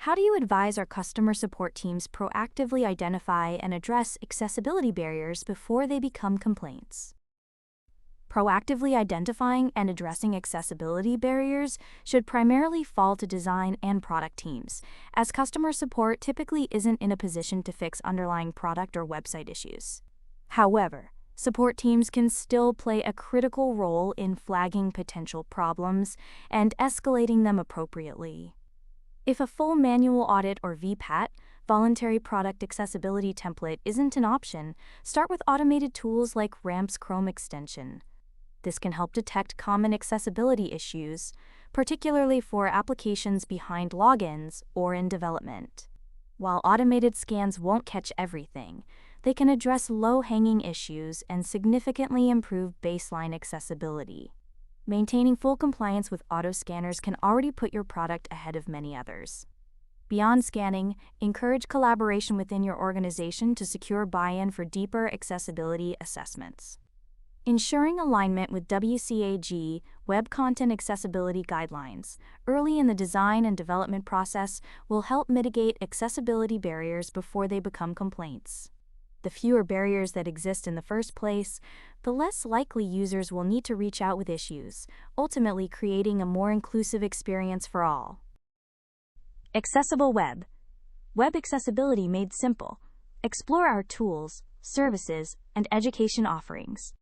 How do you advise our customer support teams proactively identify and address accessibility barriers before they become complaints? Proactively identifying and addressing accessibility barriers should primarily fall to design and product teams, as customer support typically isn't in a position to fix underlying product or website issues. However, support teams can still play a critical role in flagging potential problems and escalating them appropriately. If a full manual audit or VPAT, voluntary product accessibility template, isn't an option, start with automated tools like RAMP's Chrome extension. This can help detect common accessibility issues, particularly for applications behind logins or in development. While automated scans won't catch everything, they can address low-hanging issues and significantly improve baseline accessibility. Maintaining full compliance with auto scanners can already put your product ahead of many others. Beyond scanning, encourage collaboration within your organization to secure buy-in for deeper accessibility assessments. Ensuring alignment with WCAG Web Content Accessibility Guidelines early in the design and development process will help mitigate accessibility barriers before they become complaints. The fewer barriers that exist in the first place, the less likely users will need to reach out with issues, ultimately creating a more inclusive experience for all. Accessible Web. Web accessibility made simple. Explore our tools, services, and education offerings.